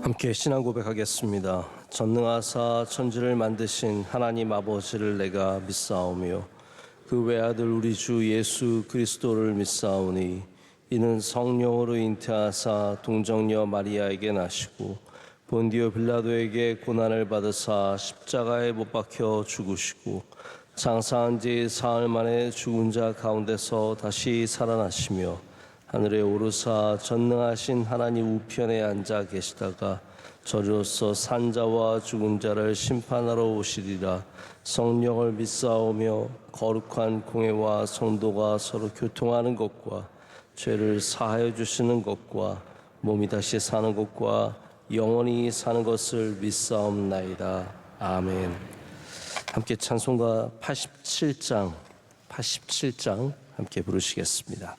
함께 신앙 고백하겠습니다. 전능하사 천지를 만드신 하나님 아버지를 내가 믿사오며 그 외아들 우리 주 예수 그리스도를 믿사오니 이는 성령으로 잉태하사 동정녀 마리아에게 나시고 본디오 빌라도에게 고난을 받으사 십자가에 못 박혀 죽으시고 장사한 지 사흘 만에 죽은 자 가운데서 다시 살아나시며 하늘에 오르사 전능하신 하나님 우편에 앉아 계시다가 저리로서 산자와 죽은 자를 심판하러 오시리라. 성령을 믿사오며 거룩한 공회와 성도가 서로 교통하는 것과 죄를 사하여 주시는 것과 몸이 다시 사는 것과 영원히 사는 것을 믿사옵나이다. 아멘. 함께 찬송가 87장 함께 부르시겠습니다.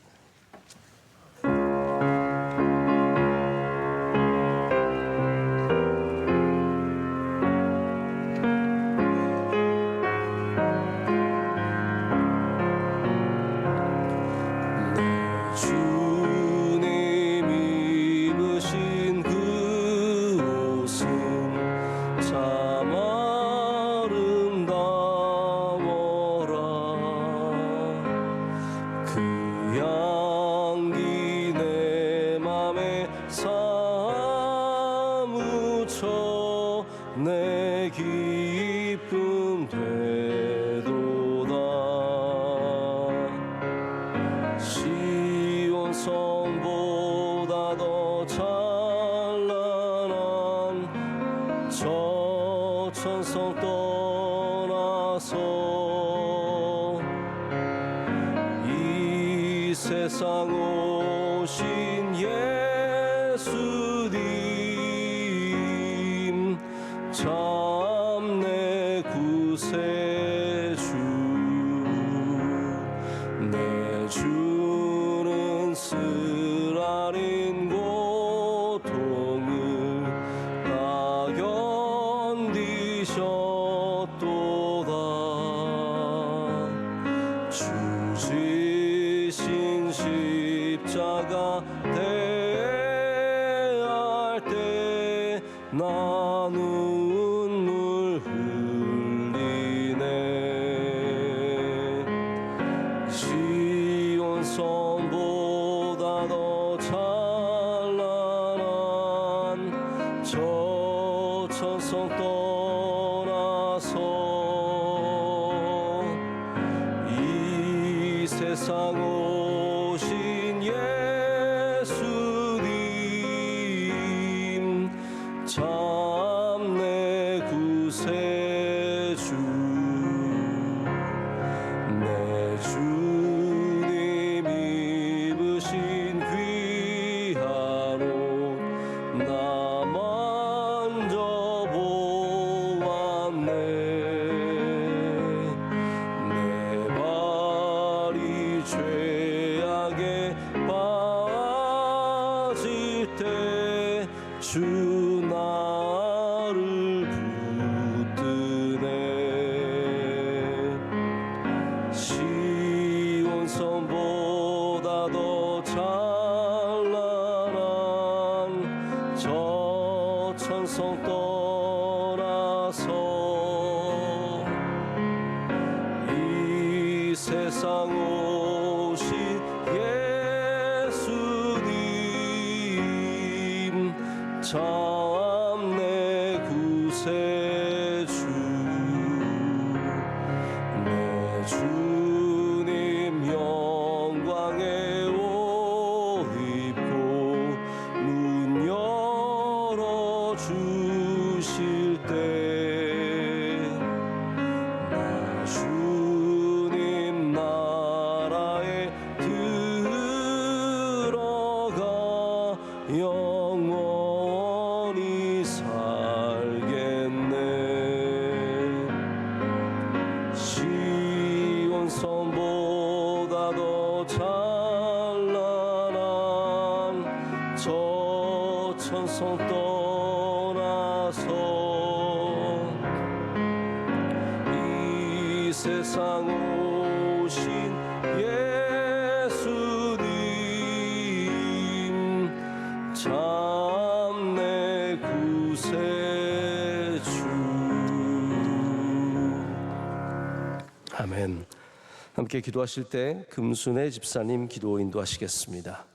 내 기쁨 되도다. 시온 성보다 더 찬란한 저 천성 떠나서 이 세상 오신 예수님 참 내 구세주. 내 주는 쓰라린 고통을 다 견디셨도다. 주 지신 십자가 대할 때 나 눈물 흘리네. 시온 성보다 더 찬란한 저 천성 떠나서 이 세상 오신 예수님 참 내 구세주. 내 주님 입으신 귀한 옷 나 만져보았네. 내 발이 죄악에 빠질 때 주 나를 붙드네. 시온 성보다 더 찬란한 저 천성 떠나서 이 세상 오신 예수님 참 내 구세주. 내 주님 영광의 옷 입고 문 열어주실 때 나 주님 나라에 들어가 영원히 살겠네. 시온 성보다 더 찬란한 저 천성 떠나서 이 세상 오신 예수님 참 내 함께 기도하실 때 금순애 집사님 기도 인도하시겠습니다.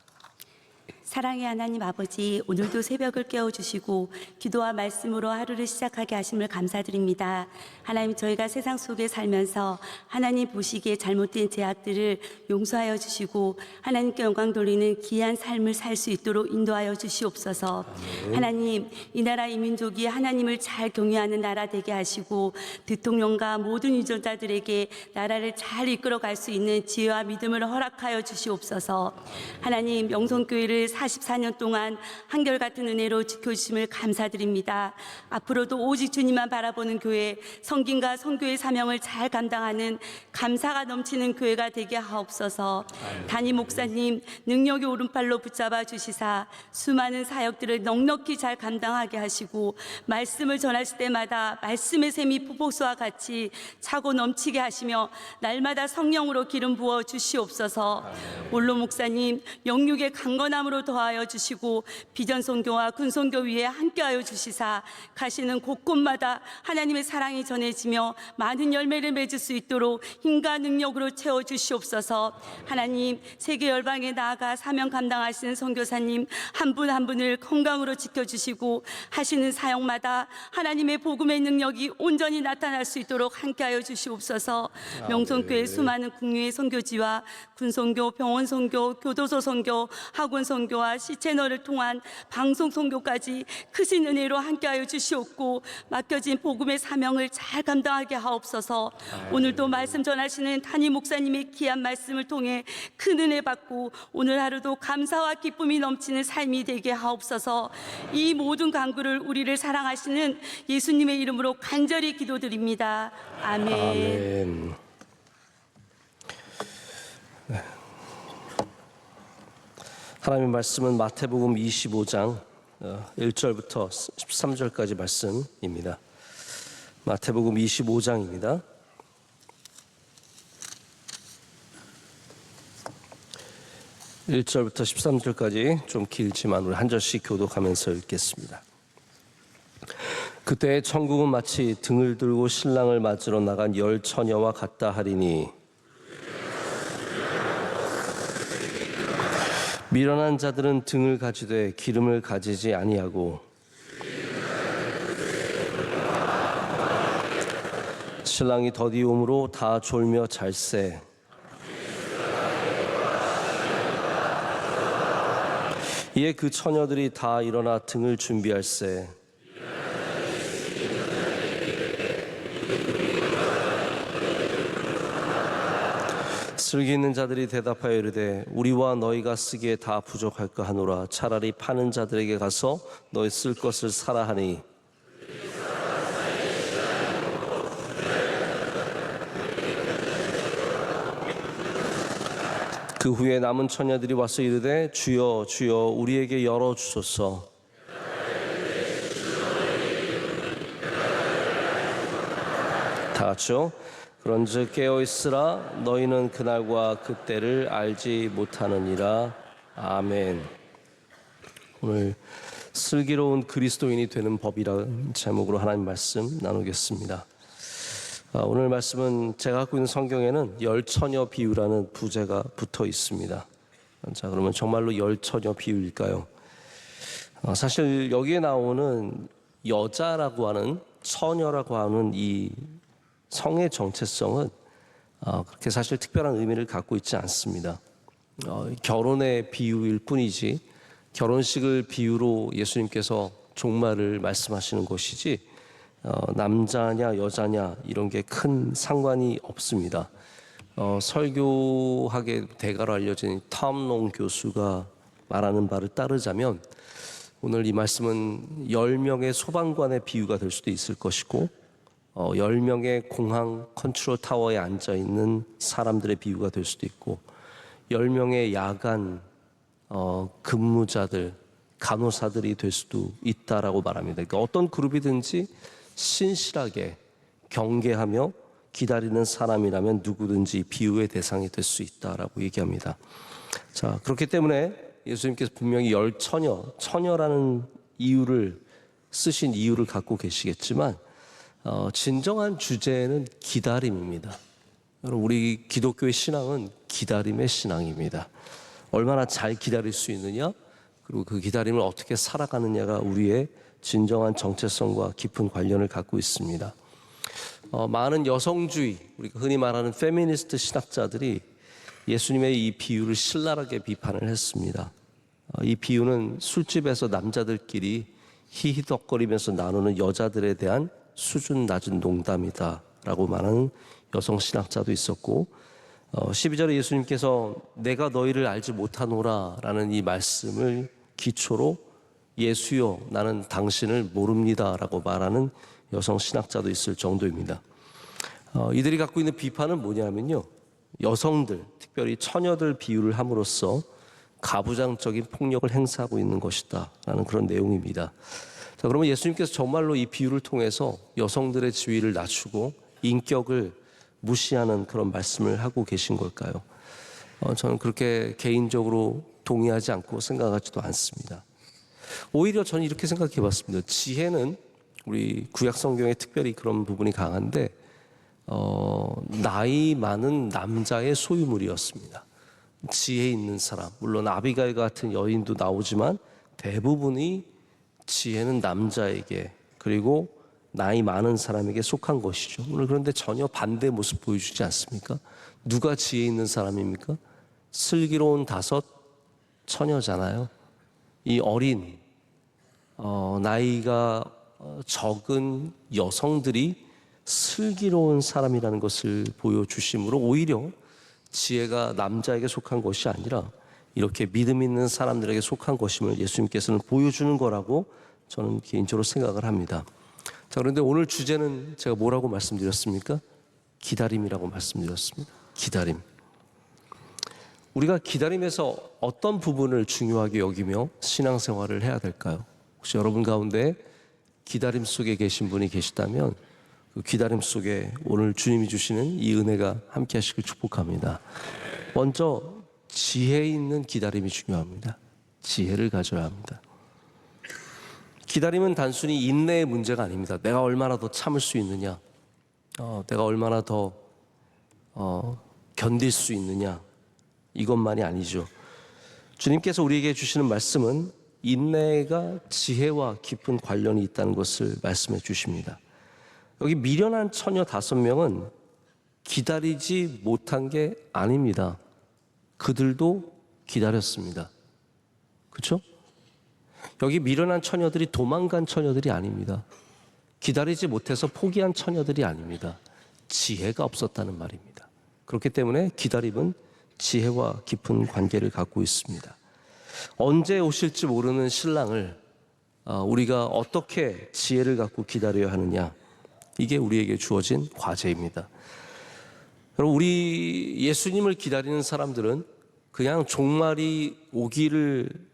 사랑의 하나님 아버지, 오늘도 새벽을 깨워주시고 기도와 말씀으로 하루를 시작하게 하심을 감사드립니다. 하나님, 저희가 세상 속에 살면서 하나님 보시기에 잘못된 죄악들을 용서하여 주시고 하나님께 영광 돌리는 귀한 삶을 살 수 있도록 인도하여 주시옵소서. 하나님, 이 나라 이 민족이 하나님을 잘 경외하는 나라 되게 하시고 대통령과 모든 유전자들에게 나라를 잘 이끌어갈 수 있는 지혜와 믿음을 허락하여 주시옵소서. 하나님, 영성교회를 44년 동안 한결같은 은혜로 지켜주심을 감사드립니다. 앞으로도 오직 주님만 바라보는 교회, 성김과 선교의 사명을 잘 감당하는 감사가 넘치는 교회가 되게 하옵소서. 담임 목사님 능력의 오른팔로 붙잡아 주시사 수많은 사역들을 넉넉히 잘 감당하게 하시고 말씀을 전하실 때마다 말씀의 샘이 폭포수와 같이 차고 넘치게 하시며 날마다 성령으로 기름 부어 주시옵소서. 올로 목사님 영육의 강건함으로 더하여 주시고 비전선교와 군선교 위에 함께하여 주시사 가시는 곳곳마다 하나님의 사랑이 전해지며 많은 열매를 맺을 수 있도록 힘과 능력으로 채워주시옵소서. 하나님, 세계 열방에 나아가 사명 감당하시는 선교사님 한 분 한 분을 건강으로 지켜주시고 하시는 사역마다 하나님의 복음의 능력이 온전히 나타날 수 있도록 함께하여 주시옵소서. 명성교회 수많은 국류의 선교지와 군선교, 병원선교, 교도소 선교, 학원 선교와 C채널을 통한 방송 선교까지 크신 은혜로 함께하여 주시옵고 맡겨진 복음의 사명을 잘 감당하게 하옵소서. 오늘도 말씀 전하시는 담임 목사님의 귀한 말씀을 통해 큰 은혜 받고 오늘 하루도 감사와 기쁨이 넘치는 삶이 되게 하옵소서. 이 모든 간구를 우리를 사랑하시는 예수님의 이름으로 간절히 기도드립니다. 아멘. 아멘. 하나님의 말씀은 마태복음 25장 1절부터 13절까지 말씀입니다. 마태복음 25장입니다. 1절부터 13절까지 좀 길지만 우리 한 절씩 교독하면서 읽겠습니다. 그때 천국은 마치 등을 들고 신랑을 맞으러 나간 10 처녀와 같다 하리니 미련한 자들은 등을 가지되 기름을 가지지 아니하고 신랑이 더디움으로 다 졸며 잘세. 이에 그 처녀들이 다 일어나 등을 준비할세. 슬기 있는 자들이 대답하여 이르되 우리와 너희가 쓰기에 다 부족할까 하노라. 차라리 파는 자들에게 가서 너희 쓸 것을 사라 하니 그 후에 남은 처녀들이 와서 이르되 주여 주여 우리에게 열어주소서. 다 같이요. 그런즉 깨어있으라. 너희는 그날과 그때를 알지 못하느니라. 아멘. 오늘 슬기로운 그리스도인이 되는 법이라는 제목으로 하나님 말씀 나누겠습니다. 오늘 말씀은 제가 갖고 있는 성경에는 10 처녀 비유라는 부제가 붙어 있습니다. 자, 그러면 정말로 10 처녀 비유일까요? 사실 여기에 나오는 여자라고 하는, 처녀라고 하는 이 성의 정체성은 그렇게 사실 특별한 의미를 갖고 있지 않습니다. 결혼의 비유일 뿐이지 결혼식을 비유로 예수님께서 종말을 말씀하시는 것이지 남자냐 여자냐 이런 게 큰 상관이 없습니다. 설교학의 대가로 알려진 탐롱 교수가 말하는 바를 따르자면 오늘 이 말씀은 10명의 소방관의 비유가 될 수도 있을 것이고 10명의 공항 컨트롤 타워에 앉아있는 사람들의 비유가 될 수도 있고 10명의 야간 근무자들, 간호사들이 될 수도 있다라고 말합니다. 그러니까 어떤 그룹이든지 신실하게 경계하며 기다리는 사람이라면 누구든지 비유의 대상이 될 수 있다라고 얘기합니다. 자, 그렇기 때문에 예수님께서 분명히 10 처녀라는 이유를 쓰신 이유를 갖고 계시겠지만 진정한 주제는 기다림입니다. 여러분, 우리 기독교의 신앙은 기다림의 신앙입니다. 얼마나 잘 기다릴 수 있느냐, 그리고 그 기다림을 어떻게 살아가느냐가 우리의 진정한 정체성과 깊은 관련을 갖고 있습니다. 많은 여성주의, 우리가 흔히 말하는 페미니스트 신학자들이 예수님의 이 비유를 신랄하게 비판을 했습니다. 이 비유는 술집에서 남자들끼리 히히덕거리면서 나누는 여자들에 대한 수준 낮은 농담이다 라고 말하는 여성 신학자도 있었고, 12절에 예수님께서 내가 너희를 알지 못하노라 라는 이 말씀을 기초로 예수여 나는 당신을 모릅니다 라고 말하는 여성 신학자도 있을 정도입니다. 이들이 갖고 있는 비판은 뭐냐면요, 여성들, 특별히 처녀들 비유를 함으로써 가부장적인 폭력을 행사하고 있는 것이다 라는 그런 내용입니다. 자, 그러면 예수님께서 정말로 이 비유를 통해서 여성들의 지위를 낮추고 인격을 무시하는 그런 말씀을 하고 계신 걸까요? 저는 그렇게 개인적으로 동의하지 않고 생각하지도 않습니다. 오히려 저는 이렇게 생각해 봤습니다. 지혜는 우리 구약 성경에 특별히 그런 부분이 강한데 나이 많은 남자의 소유물이었습니다. 지혜 있는 사람, 물론 아비가일 같은 여인도 나오지만 대부분이 지혜는 남자에게, 그리고 나이 많은 사람에게 속한 것이죠. 오늘 그런데 전혀 반대 모습 보여주지 않습니까? 누가 지혜 있는 사람입니까? 슬기로운 5 처녀잖아요. 이 어린 나이가 적은 여성들이 슬기로운 사람이라는 것을 보여주심으로 오히려 지혜가 남자에게 속한 것이 아니라 이렇게 믿음 있는 사람들에게 속한 것임을 예수님께서는 보여주는 거라고 저는 개인적으로 생각을 합니다. 자, 그런데 오늘 주제는 제가 뭐라고 말씀드렸습니까? 기다림이라고 말씀드렸습니다. 기다림. 우리가 기다림에서 어떤 부분을 중요하게 여기며 신앙생활을 해야 될까요? 혹시 여러분 가운데 기다림 속에 계신 분이 계시다면 그 기다림 속에 오늘 주님이 주시는 이 은혜가 함께 하시길 축복합니다. 먼저 지혜 있는 기다림이 중요합니다. 지혜를 가져야 합니다. 기다림은 단순히 인내의 문제가 아닙니다. 내가 얼마나 더 참을 수 있느냐, 내가 얼마나 더 견딜 수 있느냐, 이것만이 아니죠. 주님께서 우리에게 주시는 말씀은 인내가 지혜와 깊은 관련이 있다는 것을 말씀해 주십니다. 여기 미련한 처녀 5명은 기다리지 못한 게 아닙니다. 그들도 기다렸습니다. 그렇죠? 여기 미련한 처녀들이 도망간 처녀들이 아닙니다. 기다리지 못해서 포기한 처녀들이 아닙니다. 지혜가 없었다는 말입니다. 그렇기 때문에 기다림은 지혜와 깊은 관계를 갖고 있습니다. 언제 오실지 모르는 신랑을 우리가 어떻게 지혜를 갖고 기다려야 하느냐, 이게 우리에게 주어진 과제입니다. 여러분, 우리 예수님을 기다리는 사람들은 그냥 종말이 오기를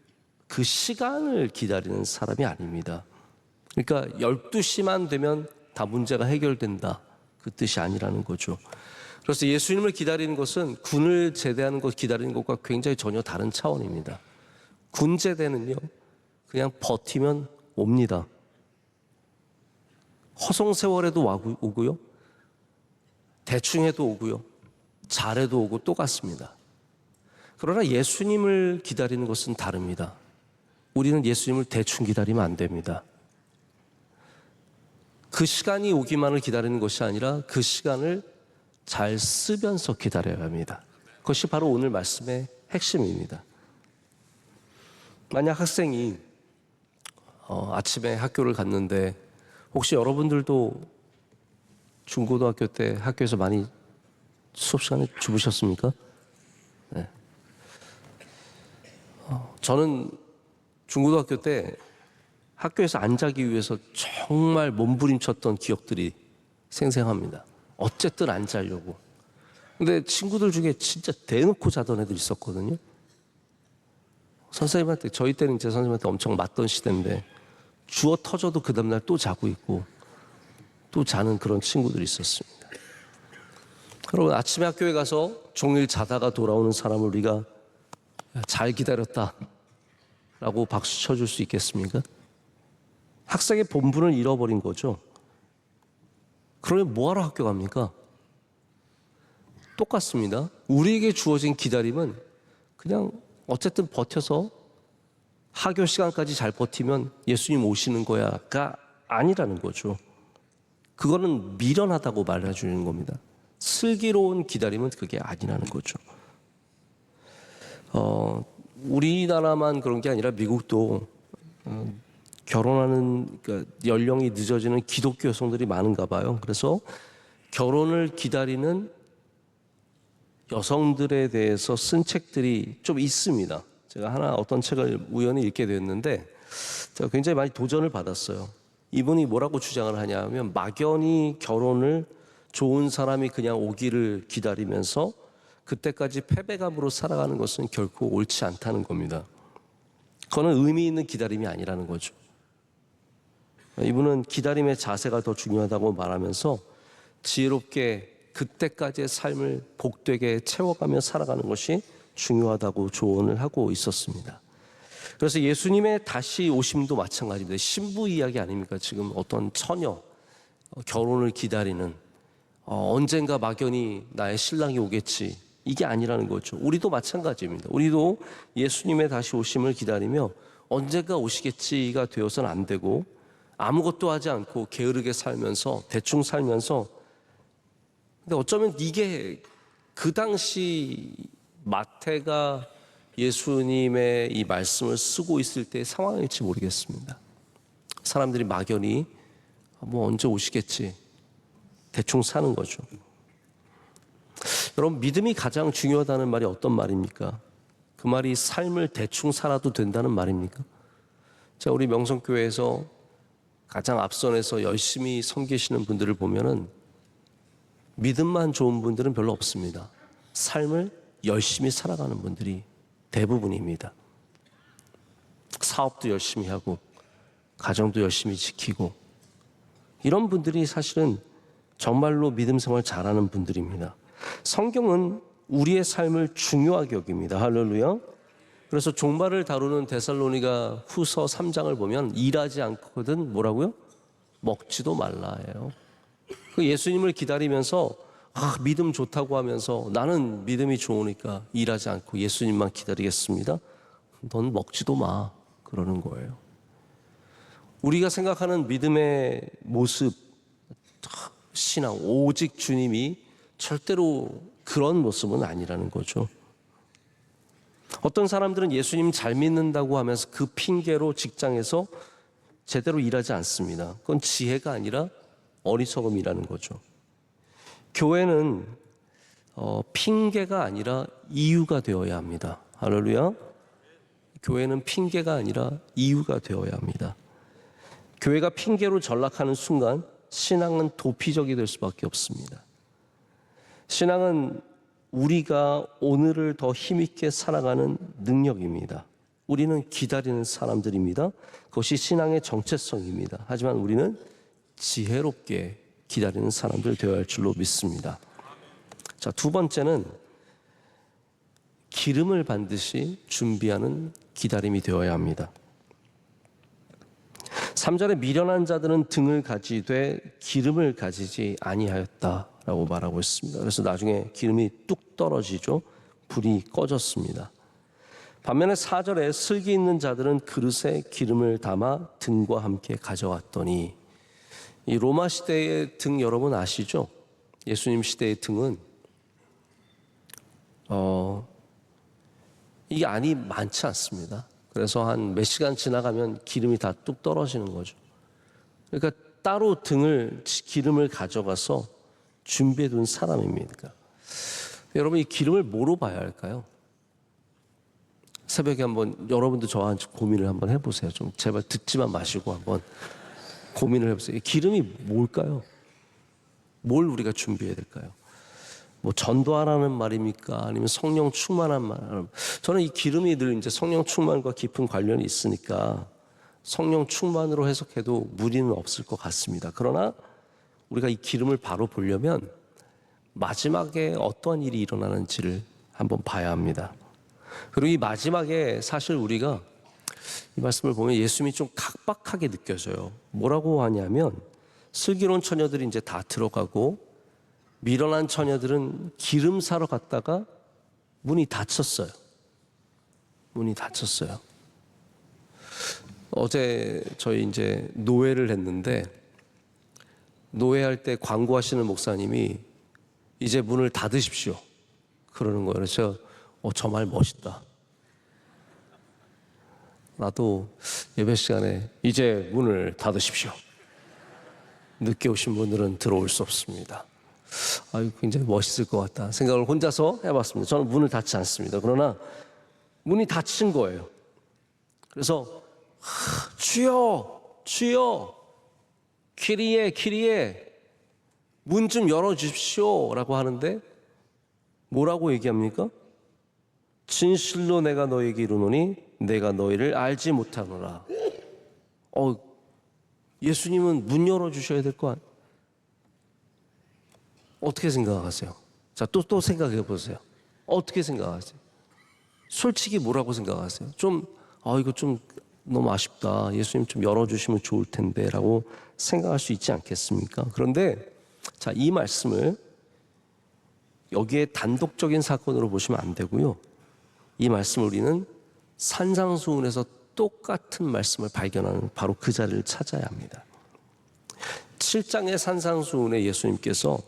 그 시간을 기다리는 사람이 아닙니다. 그러니까 12시만 되면 다 문제가 해결된다, 그 뜻이 아니라는 거죠. 그래서 예수님을 기다리는 것은 군을 제대하는 것 기다리는 것과 굉장히 전혀 다른 차원입니다. 군 제대는요, 그냥 버티면 옵니다. 허송세월에도 오고요, 대충 해도 오고요, 잘해도 오고 똑같습니다. 그러나 예수님을 기다리는 것은 다릅니다. 우리는 예수님을 대충 기다리면 안 됩니다. 그 시간이 오기만을 기다리는 것이 아니라 그 시간을 잘 쓰면서 기다려야 합니다. 그것이 바로 오늘 말씀의 핵심입니다. 만약 학생이 아침에 학교를 갔는데, 혹시 여러분들도 중고등학교 때 학교에서 많이 수업 시간에 주무셨습니까? 네. 저는 중고등학교 때 학교에서 안 자기 위해서 정말 몸부림쳤던 기억들이 생생합니다. 어쨌든 안 자려고. 근데 친구들 중에 진짜 대놓고 자던 애들 있었거든요. 선생님한테, 저희 때는 제 선생님한테 엄청 맞던 시대인데 주워 터져도 그 다음날 또 자고 있고 또 자는 그런 친구들이 있었습니다. 여러분, 아침에 학교에 가서 종일 자다가 돌아오는 사람을 우리가 잘 기다렸다 라고 박수 쳐줄 수 있겠습니까? 학생의 본분을 잃어버린 거죠. 그러면 뭐하러 학교 갑니까? 똑같습니다. 우리에게 주어진 기다림은 그냥 어쨌든 버텨서 하교 시간까지 잘 버티면 예수님 오시는 거야가 아니라는 거죠. 그거는 미련하다고 말해주는 겁니다. 슬기로운 기다림은 그게 아니라는 거죠. 우리나라만 그런 게 아니라 미국도 결혼하는 그러니까 연령이 늦어지는 기독교 여성들이 많은가 봐요. 그래서 결혼을 기다리는 여성들에 대해서 쓴 책들이 좀 있습니다. 제가 하나 어떤 책을 우연히 읽게 됐는데 제가 굉장히 많이 도전을 받았어요. 이분이 뭐라고 주장을 하냐면 막연히 결혼을 좋은 사람이 그냥 오기를 기다리면서 그때까지 패배감으로 살아가는 것은 결코 옳지 않다는 겁니다. 그거는 의미 있는 기다림이 아니라는 거죠. 이분은 기다림의 자세가 더 중요하다고 말하면서 지혜롭게 그때까지의 삶을 복되게 채워가며 살아가는 것이 중요하다고 조언을 하고 있었습니다. 그래서 예수님의 다시 오심도 마찬가지입니다. 신부 이야기 아닙니까? 지금 어떤 처녀 결혼을 기다리는 언젠가 막연히 나의 신랑이 오겠지 이게 아니라는 거죠. 우리도 마찬가지입니다. 우리도 예수님의 다시 오심을 기다리며 언젠가 오시겠지가 되어서는 안 되고 아무것도 하지 않고 게으르게 살면서 대충 살면서 근데 어쩌면 이게 그 당시 마태가 예수님의 이 말씀을 쓰고 있을 때의 상황일지 모르겠습니다. 사람들이 막연히 뭐 언제 오시겠지 대충 사는 거죠. 여러분 믿음이 가장 중요하다는 말이 어떤 말입니까? 그 말이 삶을 대충 살아도 된다는 말입니까? 자, 우리 명성교회에서 가장 앞선에서 열심히 섬기시는 분들을 보면은 믿음만 좋은 분들은 별로 없습니다. 삶을 열심히 살아가는 분들이 대부분입니다. 사업도 열심히 하고 가정도 열심히 지키고 이런 분들이 사실은 정말로 믿음 생활 잘하는 분들입니다. 성경은 우리의 삶을 중요하게 여깁니다. 할렐루야. 그래서 종말을 다루는 데살로니가 후서 3장을 보면 일하지 않거든 뭐라고요? 먹지도 말라예요. 예수님을 기다리면서 믿음 좋다고 하면서 나는 믿음이 좋으니까 일하지 않고 예수님만 기다리겠습니다. 넌 먹지도 마 그러는 거예요. 우리가 생각하는 믿음의 모습, 신앙, 오직 주님이 절대로 그런 모습은 아니라는 거죠. 어떤 사람들은 예수님 잘 믿는다고 하면서 그 핑계로 직장에서 제대로 일하지 않습니다. 그건 지혜가 아니라 어리석음이라는 거죠. 교회는 핑계가 아니라 이유가 되어야 합니다. 할렐루야. 교회는 핑계가 아니라 이유가 되어야 합니다. 교회가 핑계로 전락하는 순간 신앙은 도피적이 될 수밖에 없습니다. 신앙은 우리가 오늘을 더 힘있게 살아가는 능력입니다. 우리는 기다리는 사람들입니다. 그것이 신앙의 정체성입니다. 하지만 우리는 지혜롭게 기다리는 사람들 되어야 할 줄로 믿습니다. 자, 두 번째는 기름을 반드시 준비하는 기다림이 되어야 합니다. 3절에 미련한 자들은 등을 가지되 기름을 가지지 아니하였다라고 말하고 있습니다. 그래서 나중에 기름이 뚝 떨어지죠. 불이 꺼졌습니다. 반면에 4절에 슬기 있는 자들은 그릇에 기름을 담아 등과 함께 가져왔더니 이 로마 시대의 등 여러분 아시죠? 예수님 시대의 등은 이게 안이 많지 않습니다. 그래서 한 몇 시간 지나가면 기름이 다 뚝 떨어지는 거죠. 그러니까 따로 기름을 가져가서 준비해 둔 사람입니다. 여러분 이 기름을 뭐로 봐야 할까요? 새벽에 한번 여러분도 저와 고민을 한번 해보세요. 좀 제발 듣지만 마시고 한번 고민을 해보세요. 기름이 뭘까요? 뭘 우리가 준비해야 될까요? 뭐 전도하라는 말입니까? 아니면 성령 충만한 말? 저는 이 기름이 늘 이제 성령 충만과 깊은 관련이 있으니까 성령 충만으로 해석해도 무리는 없을 것 같습니다. 그러나 우리가 이 기름을 바로 보려면 마지막에 어떠한 일이 일어나는지를 한번 봐야 합니다. 그리고 이 마지막에 사실 우리가 이 말씀을 보면 예수님이 좀 각박하게 느껴져요. 뭐라고 하냐면 슬기로운 처녀들이 이제 다 들어가고 미련한 처녀들은 기름 사러 갔다가 문이 닫혔어요. 문이 닫혔어요. 어제 저희 이제 노회를 했는데 노회할 때 광고하시는 목사님이 이제 문을 닫으십시오 그러는 거예요. 그래서 저 말 멋있다. 나도 예배 시간에 이제 문을 닫으십시오. 늦게 오신 분들은 들어올 수 없습니다. 굉장히 멋있을 것 같다 생각을 혼자서 해봤습니다. 저는 문을 닫지 않습니다. 그러나 문이 닫힌 거예요. 그래서 주여 주여 키리에 문 좀 열어주십시오 라고 하는데 뭐라고 얘기합니까? 진실로 내가 너에게 이르노니 내가 너희를 알지 못하노라. 예수님은 문 열어주셔야 될 거 아니에요? 어떻게 생각하세요? 자, 또 생각해 보세요. 어떻게 생각하세요? 솔직히 뭐라고 생각하세요? 이거 좀 너무 아쉽다. 예수님 좀 열어주시면 좋을 텐데 라고 생각할 수 있지 않겠습니까? 그런데 자, 이 말씀을 여기에 단독적인 사건으로 보시면 안 되고요. 이 말씀을 우리는 산상수훈에서 똑같은 말씀을 발견하는 바로 그 자리를 찾아야 합니다. 7장의 산상수훈에 예수님께서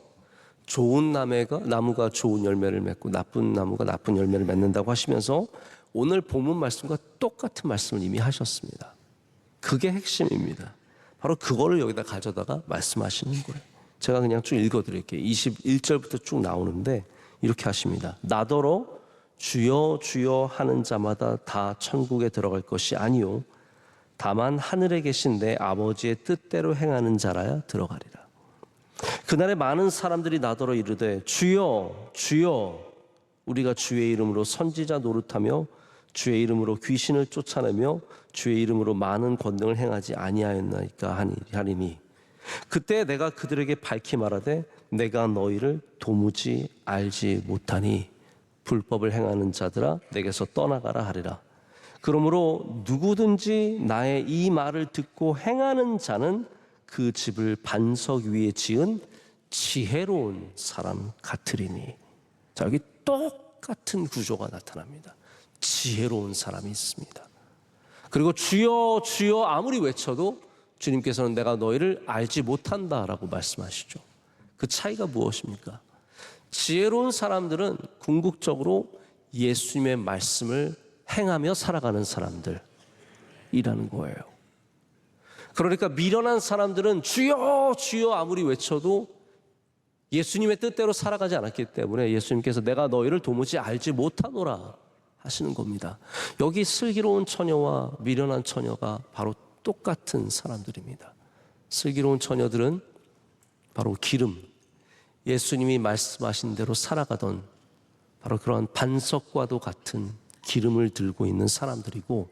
좋은 나무가 좋은 열매를 맺고 나쁜 나무가 나쁜 열매를 맺는다고 하시면서 오늘 본문 말씀과 똑같은 말씀을 이미 하셨습니다. 그게 핵심입니다. 바로 그거를 여기다 가져다가 말씀하시는 거예요. 제가 그냥 쭉 읽어드릴게요. 21절부터 쭉 나오는데 이렇게 하십니다. 나더러 주여 주여 하는 자마다 다 천국에 들어갈 것이 아니요 다만 하늘에 계신 내 아버지의 뜻대로 행하는 자라야 들어가리라. 그날에 많은 사람들이 나더러 이르되 주여 주여 우리가 주의 이름으로 선지자 노릇하며 주의 이름으로 귀신을 쫓아내며 주의 이름으로 많은 권능을 행하지 아니하였나이까 하리니 그때 내가 그들에게 밝히 말하되 내가 너희를 도무지 알지 못하니 불법을 행하는 자들아 내게서 떠나가라 하리라. 그러므로 누구든지 나의 이 말을 듣고 행하는 자는 그 집을 반석 위에 지은 지혜로운 사람 같으리니. 자, 여기 똑같은 구조가 나타납니다. 지혜로운 사람이 있습니다. 그리고 주여 주여 아무리 외쳐도 주님께서는 내가 너희를 알지 못한다라고 말씀하시죠. 그 차이가 무엇입니까? 지혜로운 사람들은 궁극적으로 예수님의 말씀을 행하며 살아가는 사람들이라는 거예요. 그러니까 미련한 사람들은 주여 주여 아무리 외쳐도 예수님의 뜻대로 살아가지 않았기 때문에 예수님께서 내가 너희를 도무지 알지 못하노라 하시는 겁니다. 여기 슬기로운 처녀와 미련한 처녀가 바로 똑같은 사람들입니다. 슬기로운 처녀들은 바로 기름, 예수님이 말씀하신 대로 살아가던 바로 그러한 반석과도 같은 기름을 들고 있는 사람들이고,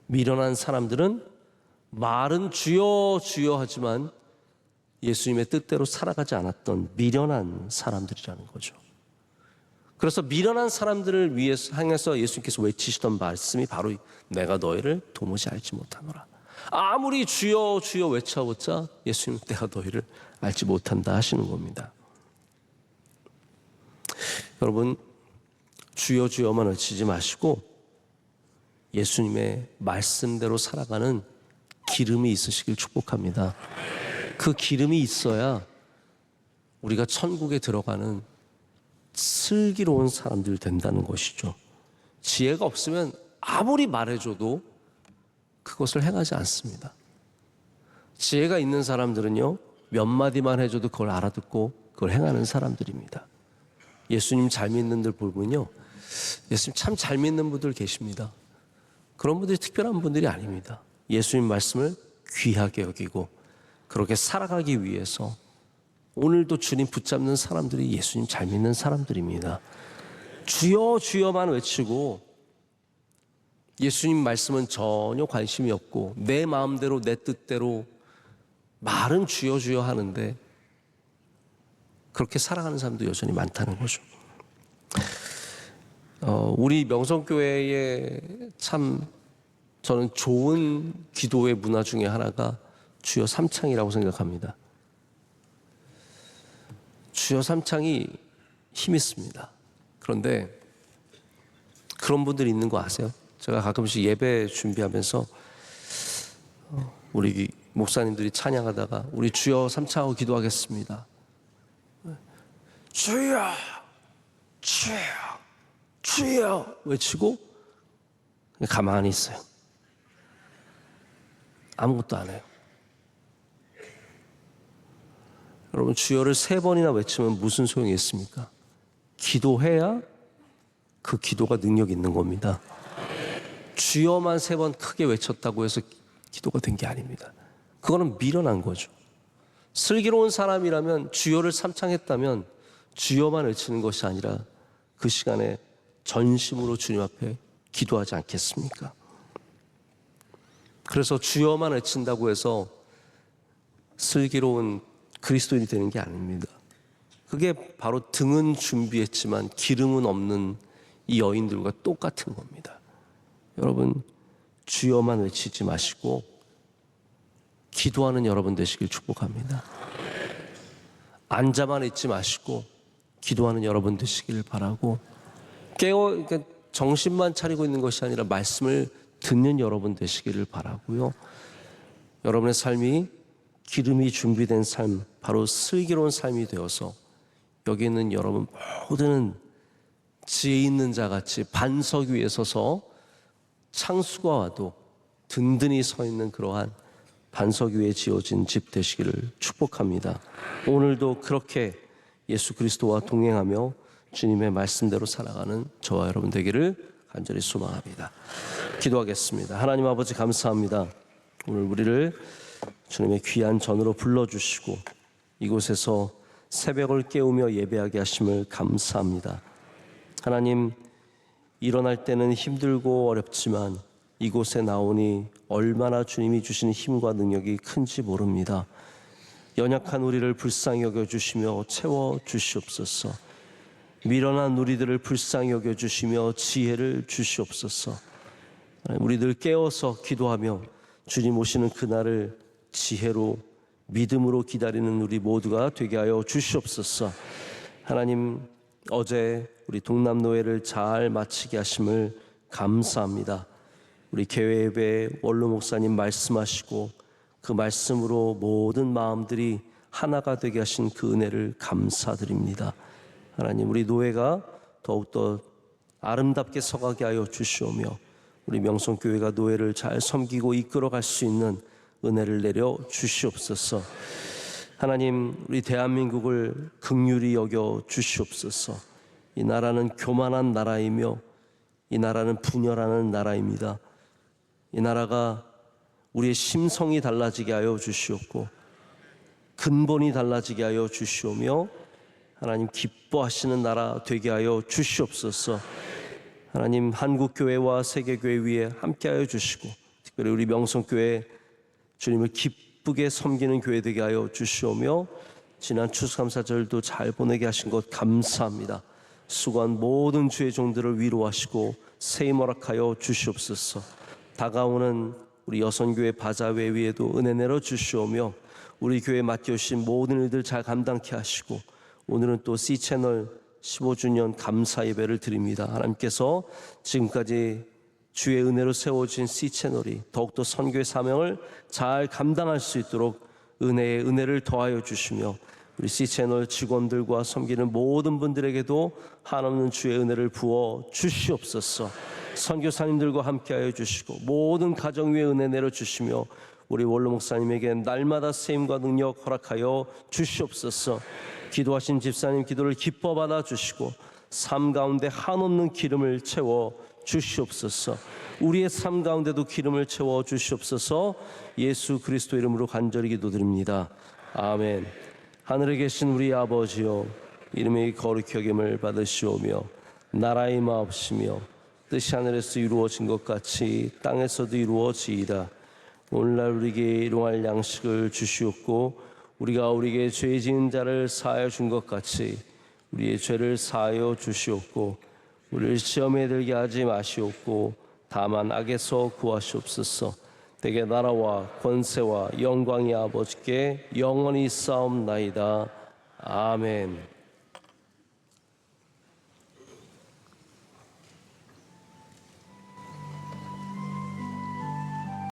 미련한 사람들은 말은 주여 주여 하지만 예수님의 뜻대로 살아가지 않았던 미련한 사람들이라는 거죠. 그래서 미련한 사람들을 위해서 향해서 예수님께서 외치시던 말씀이 바로 내가 너희를 도무지 알지 못하노라. 아무리 주여 주여 외쳐봤자 예수님 내가 너희를 알지 못한다 하시는 겁니다. 여러분, 주여 주여만 외치지 마시고 예수님의 말씀대로 살아가는 기름이 있으시길 축복합니다. 그 기름이 있어야 우리가 천국에 들어가는 슬기로운 사람들 된다는 것이죠. 지혜가 없으면 아무리 말해줘도 그것을 행하지 않습니다. 지혜가 있는 사람들은요, 몇 마디만 해줘도 그걸 알아듣고 그걸 행하는 사람들입니다. 예수님 잘 믿는 들 보면요, 예수님 참 잘 믿는 분들 계십니다. 그런 분들이 특별한 분들이 아닙니다. 예수님 말씀을 귀하게 여기고 그렇게 살아가기 위해서 오늘도 주님 붙잡는 사람들이 예수님 잘 믿는 사람들입니다. 주여 주여만 외치고 예수님 말씀은 전혀 관심이 없고 내 마음대로 내 뜻대로 말은 주여 주여 하는데 그렇게 살아가는 사람도 여전히 많다는 거죠. 우리 명성교회에 참 저는 좋은 기도의 문화 중에 하나가 주여 삼창이라고 생각합니다. 주여 삼창이 힘 있습니다. 그런데 그런 분들이 있는 거 아세요? 제가 가끔씩 예배 준비하면서 우리 목사님들이 찬양하다가 우리 주여 삼창하고 기도하겠습니다. 주여, 주여, 주여 외치고 가만히 있어요. 아무것도 안 해요. 여러분, 주여를 3번이나 외치면 무슨 소용이 있습니까? 기도해야 그 기도가 능력 있는 겁니다. 주여만 3번 크게 외쳤다고 해서 기도가 된 게 아닙니다. 그거는 미련한 거죠. 슬기로운 사람이라면 주여를 삼창했다면 주여만 외치는 것이 아니라 그 시간에 전심으로 주님 앞에 기도하지 않겠습니까? 그래서 주여만 외친다고 해서 슬기로운 그리스도인이 되는 게 아닙니다. 그게 바로 등은 준비했지만 기름은 없는 이 여인들과 똑같은 겁니다. 여러분, 주여만 외치지 마시고 기도하는 여러분 되시길 축복합니다. 앉아만 있지 마시고 기도하는 여러분 되시길 바라고, 그러니까 정신만 차리고 있는 것이 아니라 말씀을 듣는 여러분 되시기를 바라고요. 여러분의 삶이 기름이 준비된 삶, 바로 슬기로운 삶이 되어서 여기 있는 여러분 모두는 지혜 있는 자같이 반석 위에 서서 창수가 와도 든든히 서 있는 그러한 반석 위에 지어진 집 되시기를 축복합니다. 오늘도 그렇게 예수 그리스도와 동행하며 주님의 말씀대로 살아가는 저와 여러분 되기를 간절히 소망합니다. 기도하겠습니다. 하나님 아버지, 감사합니다. 오늘 우리를 주님의 귀한 전으로 불러주시고 이곳에서 새벽을 깨우며 예배하게 하심을 감사합니다. 하나님, 일어날 때는 힘들고 어렵지만 이곳에 나오니 얼마나 주님이 주시는 힘과 능력이 큰지 모릅니다. 연약한 우리를 불쌍히 여겨주시며 채워주시옵소서. 미련한 우리들을 불쌍히 여겨주시며 지혜를 주시옵소서. 우리들 깨어서 기도하며 주님 오시는 그날을 지혜로 믿음으로 기다리는 우리 모두가 되게 하여 주시옵소서. 하나님, 어제 우리 동남노회를 잘 마치게 하심을 감사합니다. 우리 교회 예배 원로 목사님 말씀하시고 그 말씀으로 모든 마음들이 하나가 되게 하신 그 은혜를 감사드립니다. 하나님, 우리 노회가 더욱더 아름답게 서가게 하여 주시오며 우리 명성교회가 노회를 잘 섬기고 이끌어갈 수 있는 은혜를 내려 주시옵소서. 하나님, 우리 대한민국을 긍휼히 여겨 주시옵소서. 이 나라는 교만한 나라이며 이 나라는 분열하는 나라입니다. 이 나라가 우리의 심성이 달라지게 하여 주시옵고 근본이 달라지게 하여 주시오며 하나님, 기뻐하시는 나라 되게 하여 주시옵소서. 하나님, 한국교회와 세계교회 위에 함께하여 주시고 특별히 우리 명성교회 주님을 기쁘게 섬기는 교회 되게 하여 주시오며 지난 추수감사절도 잘 보내게 하신 것 감사합니다. 수고한 모든 주의 종들을 위로하시고 세임 허락하여 주시옵소서. 다가오는 우리 여선교회 바자회 위에도 은혜 내려 주시오며 우리 교회에 맡겨주신 모든 일들 잘 감당케 하시고 오늘은 또 C채널 15주년 감사 예배를 드립니다. 하나님께서 지금까지 주의 은혜로 세워진 C채널이 더욱더 선교의 사명을 잘 감당할 수 있도록 은혜에 은혜를 더하여 주시며 우리 C채널 직원들과 섬기는 모든 분들에게도 한없는 주의 은혜를 부어 주시옵소서. 선교사님들과 함께하여 주시고 모든 가정 위에 은혜 내려 주시며 우리 원로 목사님에게 날마다 쓰임과 능력 허락하여 주시옵소서. 기도하신 집사님 기도를 기뻐 받아 주시고 삶 가운데 한없는 기름을 채워 주시옵소서. 우리의 삶 가운데도 기름을 채워 주시옵소서. 예수 그리스도 이름으로 간절히 기도드립니다. 아멘. 하늘에 계신 우리 아버지여, 이름이 거룩히 여김을 받으시오며 나라의 마옵시며 뜻이 하늘에서 이루어진 것 같이 땅에서도 이루어지이다. 오늘날 우리에게 일용할 양식을 주시옵고 우리가 우리에게 죄 지은 자를 사하여 준 것 같이 우리의 죄를 사하여 주시옵고 우리를 시험에 들게 하지 마시옵고 다만 악에서 구하시옵소서. 대개 나라와 권세와 영광이 아버지께 영원히 싸움나이다. 아멘.